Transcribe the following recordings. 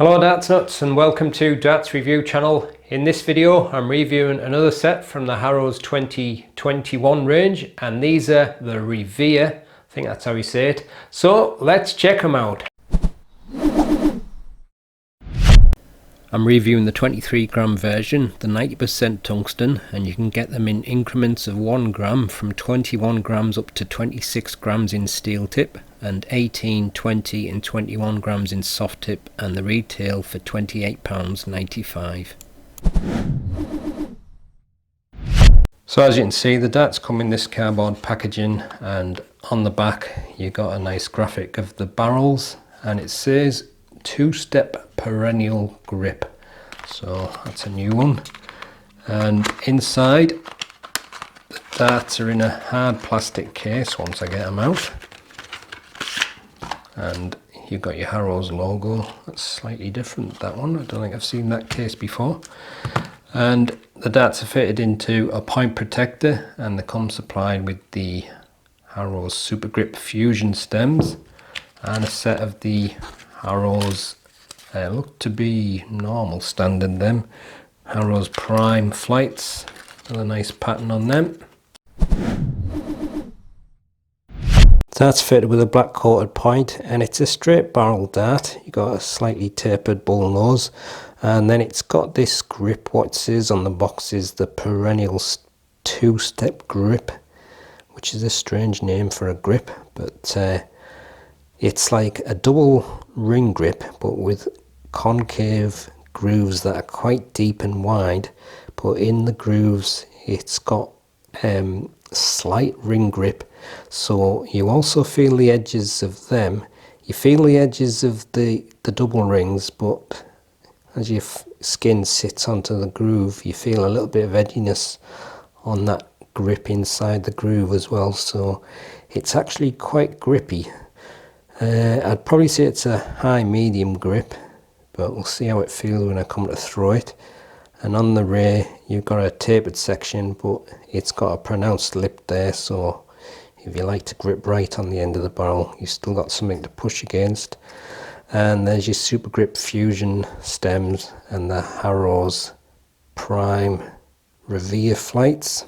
Hello Darts Nutz and welcome to Darts Review channel. In this video I'm reviewing another set from the Harrows 2021 range, and these are the Revere, I think that's how you say it. So let's check them out. I'm reviewing the 23 gram version, the 90% tungsten, and you can get them in increments of 1 gram from 21 grams up to 26 grams in steel tip, and 18, 20 and 21 grams in soft tip, and the retail for £28.95. So as you can see, the darts come in this cardboard packaging, and on the back you got a nice graphic of the barrels, and it says 2-step perennial grip, so that's a new one. And inside, the darts are in a hard plastic case once I get them out, and you've got your Harrows logo. That's slightly different, that one. I don't think I've seen that case before. And the darts are fitted into a point protector, and they come supplied with the Harrows Super Grip Fusion stems and a set of the Harrows look to be normal standard them Harrows Prime flights with a nice pattern on them. That's fitted with a black coated point, and it's a straight barrel dart. You got a slightly tapered bull nose, and then it's got this grip. What it says on the box is the perennial 2-step grip, which is a strange name for a grip, but it's like a double ring grip but with concave grooves that are quite deep and wide, but in the grooves it's got slight ring grip, so you also feel the edges of them. You feel the edges of the double rings, but as your skin sits onto the groove you feel a little bit of edginess on that grip inside the groove as well, so it's actually quite grippy. I'd probably say it's a high medium grip, but we'll see how it feels when I come to throw it. And on the rear you've got a tapered section, but it's got a pronounced lip there, so if you like to grip right on the end of the barrel you've still got something to push against. And there's your Super Grip Fusion stems and the Harrows Prime Revere flights.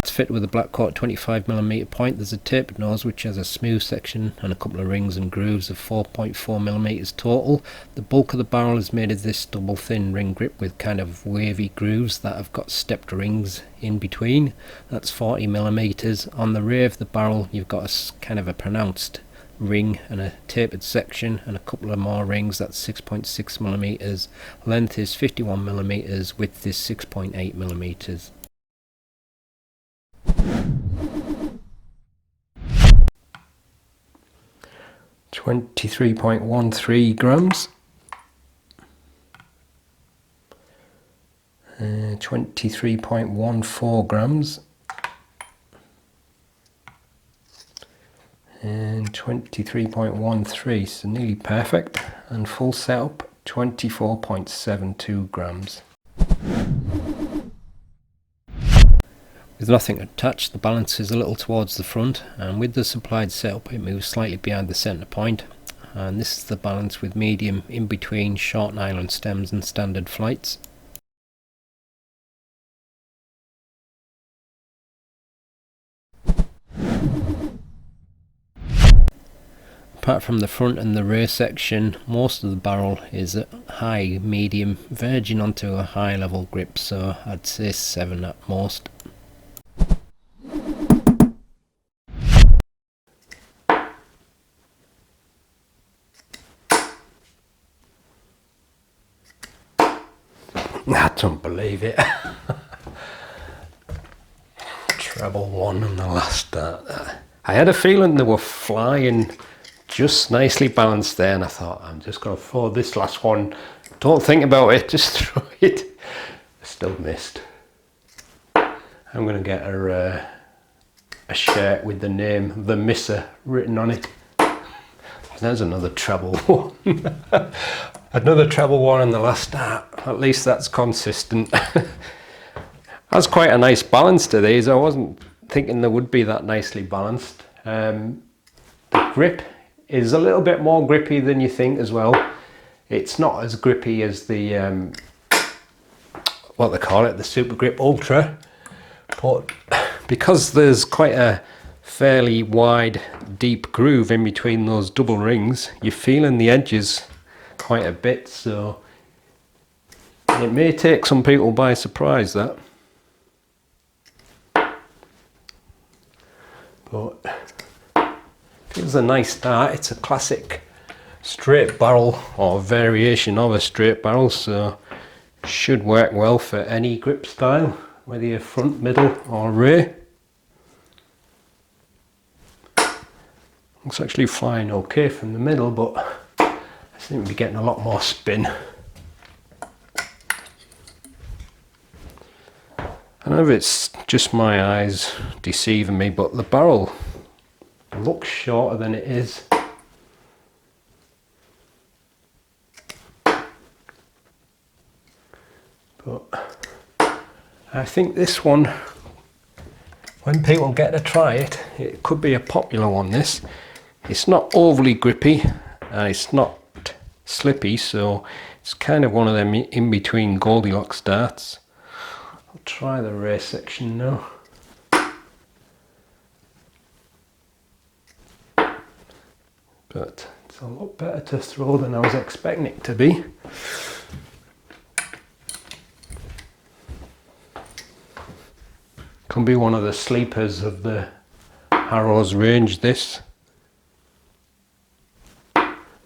It's fitted with a black coat 25mm point. There's a tapered nose which has a smooth section and a couple of rings and grooves of 4.4mm total. The bulk of the barrel is made of this double thin ring grip with kind of wavy grooves that have got stepped rings in between. That's 40mm. On the rear of the barrel you've got a kind of a pronounced ring and a tapered section and a couple of more rings. That's 6.6mm. Length is 51mm, width is 6.8mm. 23.13 grams, 23.14 grams, and 23.13, so nearly perfect. And full setup 24.72 grams. With nothing attached, the balance is a little towards the front, and with the supplied setup it moves slightly behind the centre point, and this is the balance with medium in between short nylon stems and standard flights. Apart from the front and the rear section, most of the barrel is a high, medium, verging onto a high level grip, so I'd say 7 at most. I don't believe it. Treble 1 on the last dart. I had a feeling they were flying just nicely balanced there, and I thought I'm just going to throw this last one. Don't think about it, just throw it. I still missed. I'm going to get a shirt with the name The Misser written on it. There's another treble one. Another treble one in the last dart. At least that's consistent. That's quite a nice balance to these. I wasn't thinking they would be that nicely balanced. The grip is a little bit more grippy than you think as well. It's not as grippy as the what they call it, the Super Grip Ultra, but because there's quite a fairly wide deep groove in between those double rings, you're feeling the edges quite a bit, so it may take some people by surprise, that. But feels a nice start. It's a classic straight barrel or variation of a straight barrel, so should work well for any grip style, whether you're front, middle or rear. It's actually flying okay from the middle, but I seem to be getting a lot more spin. I don't know if it's just my eyes deceiving me, but the barrel looks shorter than it is. But I think this one, when people get to try it, it could be a popular one, this. It's not overly grippy and it's not slippy, so it's kind of one of them in between Goldilocks darts. I'll try the rear section now. But it's a lot better to throw than I was expecting it to be. Can be one of the sleepers of the Harrows range, this.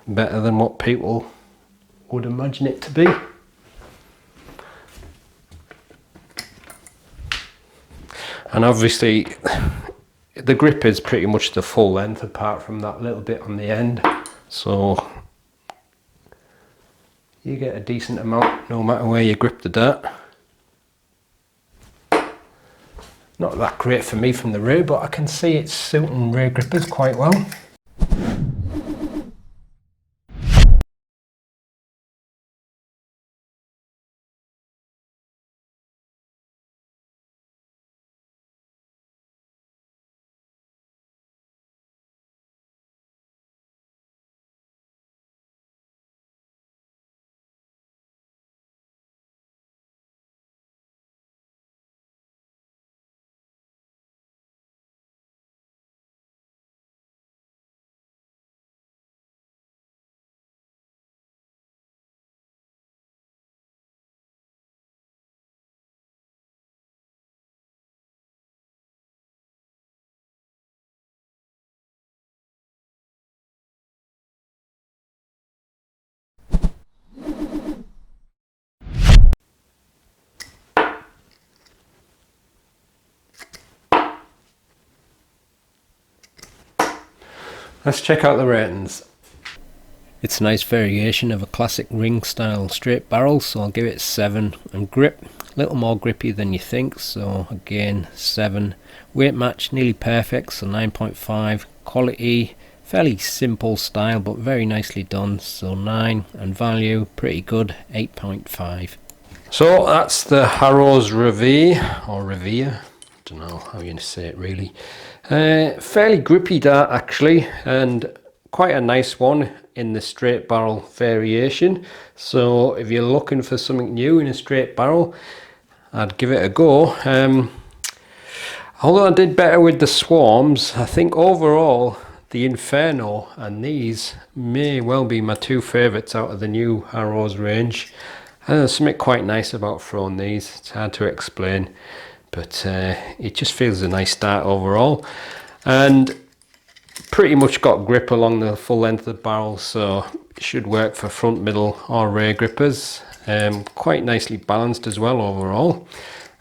Better than what people would imagine it to be. And obviously the grip is pretty much the full length apart from that little bit on the end, so you get a decent amount no matter where you grip the dart. Not that great for me from the rear, but I can see it's suiting rear grippers quite well. Let's check out the ratings. It's a nice variation of a classic ring style straight barrel, so I'll give it 7. And grip, a little more grippy than you think, so again 7. Weight match nearly perfect, so 9.5. Quality, fairly simple style but very nicely done, so 9. And value, pretty good, 8.5. So that's the Harrows Revere, or Revere, I don't know how you say it really. Fairly grippy dart actually, and quite a nice one in the straight barrel variation. So if you're looking for something new in a straight barrel, I'd give it a go. Although I did better with the Swarms, I think overall the Inferno and these may well be my 2 favourites out of the new Harrows range. And there's something quite nice about throwing these. It's hard to explain, but it just feels a nice start overall, and pretty much got grip along the full length of the barrel, so it should work for front, middle or rear grippers. Quite nicely balanced as well overall.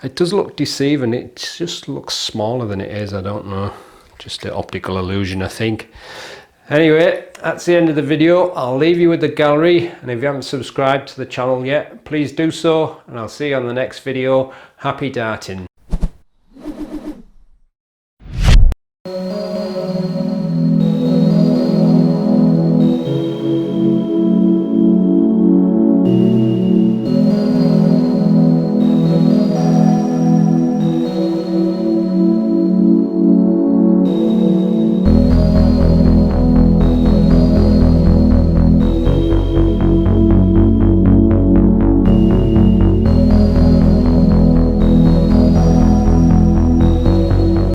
It does look deceiving, it just looks smaller than it is, I don't know, just an optical illusion I think. Anyway, that's the end of the video. I'll leave you with the gallery, and if you haven't subscribed to the channel yet, please do so, and I'll see you on the next video. Happy darting.